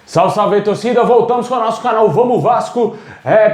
Salve, salve, torcida! Voltamos com o nosso canal Vamos Vasco!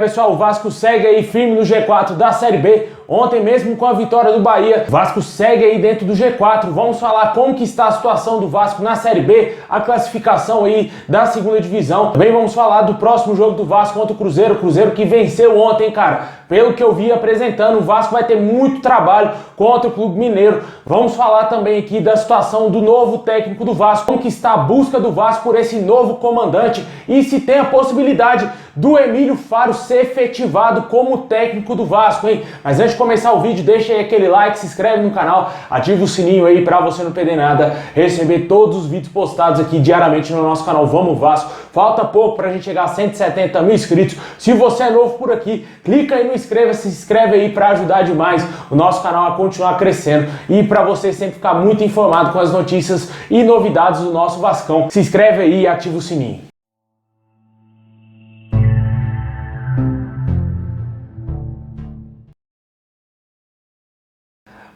Pessoal, o Vasco segue aí firme no G4 da Série B. Ontem mesmo com a vitória do Bahia, o Vasco segue aí dentro do G4. Vamos falar como que está a situação do Vasco na Série B, a classificação aí da segunda divisão. Também vamos falar do próximo jogo do Vasco contra o Cruzeiro. O Cruzeiro que venceu ontem, cara. Pelo que eu vi apresentando, o Vasco vai ter muito trabalho contra o Clube Mineiro. Vamos falar também aqui da situação do novo técnico do Vasco, como que está a busca do Vasco por esse novo comandante e se tem a possibilidade do Emílio Faro ser efetivado como técnico do Vasco, hein? Mas antes de começar o vídeo, deixa aí aquele like, se inscreve no canal, ativa o sininho aí pra você não perder nada, receber todos os vídeos postados aqui diariamente no nosso canal Vamos Vasco. Falta pouco pra gente chegar a 170 mil inscritos. Se você é novo por aqui, clica aí no inscreva-se, se inscreve aí pra ajudar demais o nosso canal a continuar crescendo e pra você sempre ficar muito informado com as notícias e novidades do nosso Vascão. Se inscreve aí e ativa o sininho.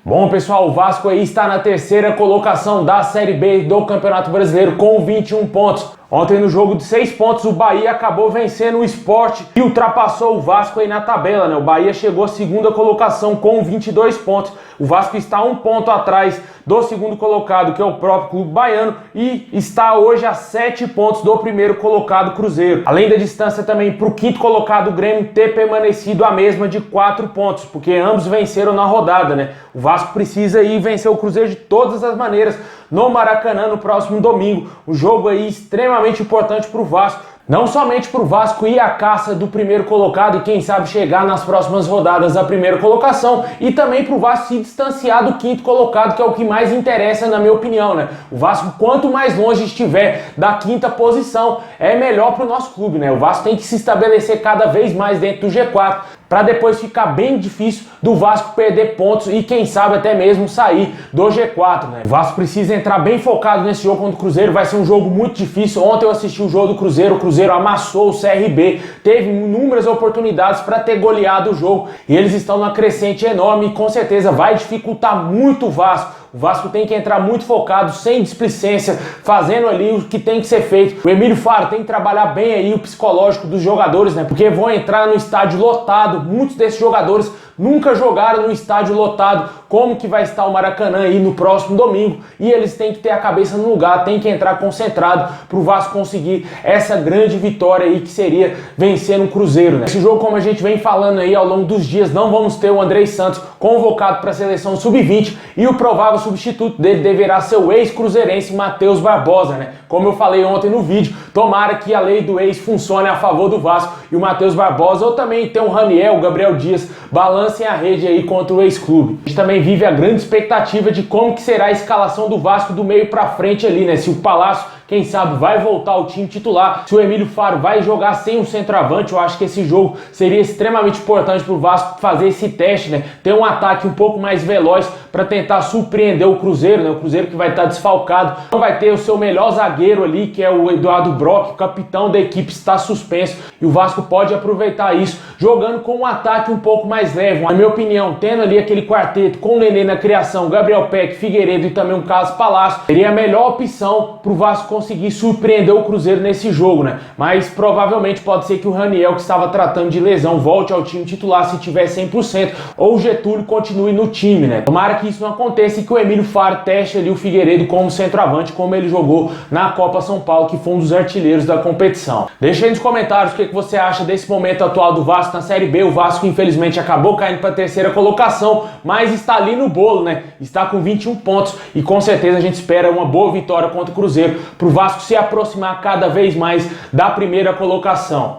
Bom, pessoal, o Vasco aí está na terceira colocação da Série B do Campeonato Brasileiro com 21 pontos. Ontem no jogo de 6 pontos o Bahia acabou vencendo o Sport e ultrapassou o Vasco aí na tabela, né? O Bahia chegou à segunda colocação com 22 pontos. O Vasco está 1 ponto atrás do segundo colocado, que é o próprio Clube Baiano, e está hoje a 7 pontos do primeiro colocado, Cruzeiro. Além da distância também para o quinto colocado, o Grêmio, ter permanecido a mesma de 4 pontos, porque ambos venceram na rodada, né? O Vasco precisa aí vencer o Cruzeiro de todas as maneiras no Maracanã no próximo domingo. O jogo aí extremamente importante para o Vasco. Não somente para o Vasco ir à caça do primeiro colocado e quem sabe chegar nas próximas rodadas da primeira colocação, e também para o Vasco se distanciar do quinto colocado, que é o que mais interessa na minha opinião, né? O Vasco, quanto mais longe estiver da quinta posição, é melhor para o nosso clube, né? O Vasco tem que se estabelecer cada vez mais dentro do G4, para depois ficar bem difícil do Vasco perder pontos e quem sabe até mesmo sair do G4, né? O Vasco precisa entrar bem focado nesse jogo contra o Cruzeiro, vai ser um jogo muito difícil. Ontem eu assisti o jogo do Cruzeiro, o Cruzeiro amassou o CRB, teve inúmeras oportunidades para ter goleado o jogo e eles estão numa crescente enorme e com certeza vai dificultar muito o Vasco. O Vasco tem que entrar muito focado, sem displicência, fazendo ali o que tem que ser feito. O Emílio Faro tem que trabalhar bem aí o psicológico dos jogadores, né? Porque vão entrar no estádio lotado. Muitos desses jogadores nunca jogaram no estádio lotado. Como que vai estar o Maracanã aí no próximo domingo? E eles têm que ter a cabeça no lugar, têm que entrar concentrado para o Vasco conseguir essa grande vitória aí que seria vencer no Cruzeiro, né? Esse jogo, como a gente vem falando aí ao longo dos dias, não vamos ter o Andrei Santos convocado para a seleção sub-20 e o provável substituto dele deverá ser o ex-cruzeirense Matheus Barbosa, né? Como eu falei ontem no vídeo, tomara que a lei do ex funcione a favor do Vasco e o Matheus Barbosa, ou também tem o Raniel, o Gabriel Dias, balancem a rede aí contra o ex-clube. A gente também vive a grande expectativa de como que será a escalação do Vasco do meio pra frente ali, né? Se o Palácio, quem sabe, vai voltar ao time titular, se o Emílio Faro vai jogar sem um centroavante. Eu acho que esse jogo seria extremamente importante para o Vasco fazer esse teste, né? Ter um ataque um pouco mais veloz para tentar surpreender o Cruzeiro, né? O Cruzeiro que vai estar desfalcado, não vai ter o seu melhor zagueiro ali, que é o Eduardo Brock, o capitão da equipe, está suspenso, e o Vasco pode aproveitar isso, jogando com um ataque um pouco mais leve. Na minha opinião, tendo ali aquele quarteto com o Nenê na criação, Gabriel Peck, Figueiredo e também o Carlos Palácio, seria a melhor opção para o Vasco conseguir surpreender o Cruzeiro nesse jogo, né? Mas provavelmente pode ser que o Raniel, que estava tratando de lesão, volte ao time titular se tiver 100%, ou o Getúlio continue no time, né? Tomara que isso não aconteça e que o Emílio Faro teste ali o Figueiredo como centroavante, como ele jogou na Copa São Paulo, que foi um dos artilheiros da competição. Deixa aí nos comentários o que você acha desse momento atual do Vasco na Série B. O Vasco infelizmente acabou caindo para a terceira colocação, mas está ali no bolo, né? Está com 21 pontos e com certeza a gente espera uma boa vitória contra o Cruzeiro para o Vasco se aproximar cada vez mais da primeira colocação.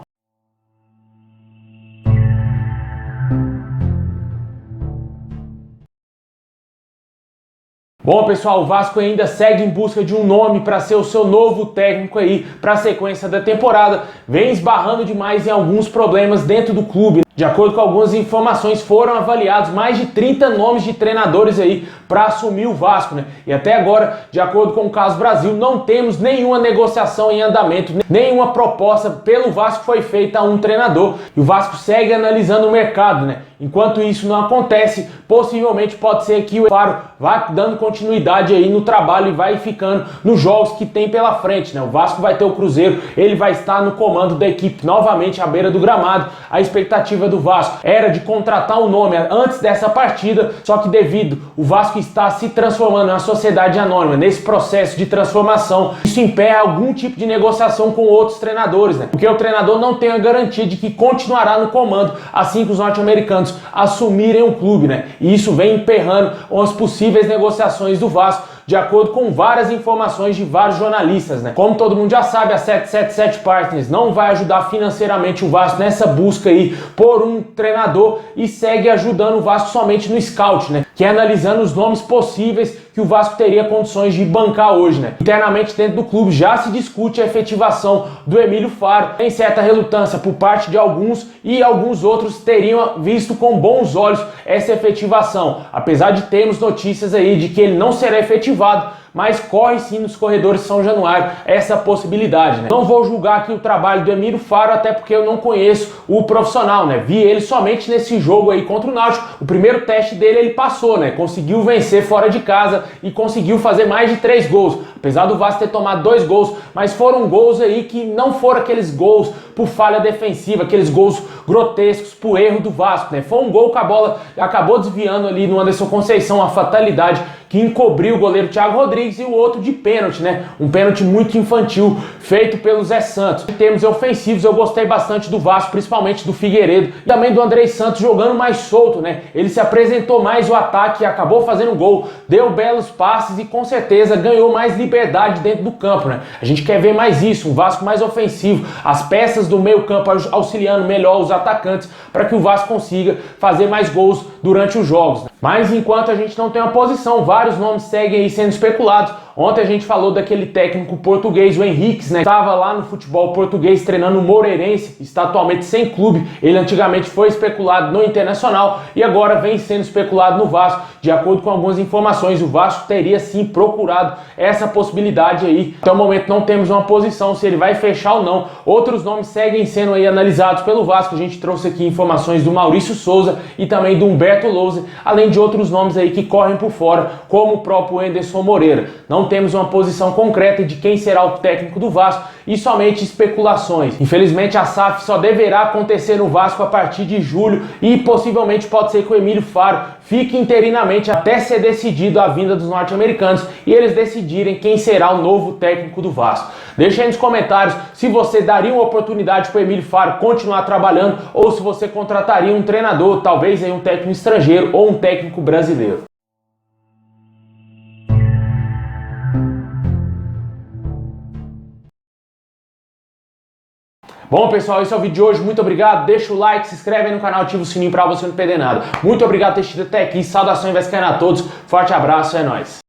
Bom, pessoal, o Vasco ainda segue em busca de um nome para ser o seu novo técnico aí para a sequência da temporada. Vem esbarrando demais em alguns problemas dentro do clube. De acordo com algumas informações, foram avaliados mais de 30 nomes de treinadores aí para assumir o Vasco, né? E até agora, de acordo com o Caso Brasil, não temos nenhuma negociação em andamento, nenhuma proposta pelo Vasco foi feita a um treinador. E o Vasco segue analisando o mercado, né? Enquanto isso não acontece, possivelmente pode ser que o Faro vá dando continuidade aí no trabalho e vai ficando nos jogos que tem pela frente, né? O Vasco vai ter o Cruzeiro, ele vai estar no comando da equipe novamente à beira do gramado. A expectativa do Vasco era de contratar um nome antes dessa partida, só que devido o Vasco está se transformando em uma sociedade anônima, nesse processo de transformação, isso emperra algum tipo de negociação com outros treinadores, né? Porque o treinador não tem a garantia de que continuará no comando assim que os norte-americanos assumirem o clube, né? E isso vem emperrando as possíveis negociações do Vasco, de acordo com várias informações de vários jornalistas, né? Como todo mundo já sabe, a 777 Partners não vai ajudar financeiramente o Vasco nessa busca aí por um treinador e segue ajudando o Vasco somente no scout, né? Que é analisando os nomes possíveis que o Vasco teria condições de bancar hoje, né? Internamente dentro do clube já se discute a efetivação do Emílio Faro. Tem certa relutância por parte de alguns e alguns outros teriam visto com bons olhos essa efetivação, apesar de termos notícias aí de que ele não será efetivado, mas corre sim nos corredores de São Januário essa possibilidade, né? Não vou julgar aqui o trabalho do Emílio Faro, até porque eu não conheço o profissional, né? Vi ele somente nesse jogo aí contra o Náutico. O primeiro teste dele ele passou, né? Conseguiu vencer fora de casa e conseguiu fazer mais de 3 gols. Apesar do Vasco ter tomado 2 gols, mas foram gols aí que não foram aqueles gols por falha defensiva, aqueles gols grotescos por erro do Vasco, né? Foi um gol que a bola acabou desviando ali no Anderson Conceição, uma fatalidade que encobriu o goleiro Thiago Rodrigues, e o outro de pênalti, né? Um pênalti muito infantil, feito pelo Zé Santos. Em termos ofensivos, eu gostei bastante do Vasco, principalmente do Figueiredo, e também do Andrei Santos jogando mais solto, né? Ele se apresentou mais o ataque, acabou fazendo gol, deu belos passes e com certeza ganhou mais liberdade dentro do campo, né? A gente quer ver mais isso, um Vasco mais ofensivo, as peças do meio campo auxiliando melhor os atacantes para que o Vasco consiga fazer mais gols durante os jogos, né? Mas enquanto a gente não tem uma posição, vários nomes seguem aí sendo especulados. Ontem a gente falou daquele técnico português, o Henriques, né? Estava lá no futebol português treinando o Moreirense, está atualmente sem clube. Ele antigamente foi especulado no Internacional e agora vem sendo especulado no Vasco. De acordo com algumas informações, o Vasco teria sim procurado essa possibilidade aí. Até o momento não temos uma posição se ele vai fechar ou não. Outros nomes seguem sendo aí analisados pelo Vasco. A gente trouxe aqui informações do Maurício Souza e também do Humberto Lousa, além de outros nomes aí que correm por fora, como o próprio Anderson Moreira. Não temos uma posição concreta de quem será o técnico do Vasco e somente especulações. Infelizmente a SAF só deverá acontecer no Vasco a partir de julho e possivelmente pode ser que o Emílio Faro fique interinamente até ser decidido a vinda dos norte-americanos e eles decidirem quem será o novo técnico do Vasco. Deixa aí nos comentários se você daria uma oportunidade para o Emílio Faro continuar trabalhando ou se você contrataria um treinador, talvez aí um técnico estrangeiro ou um técnico brasileiro. Bom, pessoal, esse é o vídeo de hoje. Muito obrigado. Deixa o like, se inscreve aí no canal, ativa o sininho para você não perder nada. Muito obrigado por ter assistido até aqui. Saudações vascaínas a todos. Forte abraço, é nóis.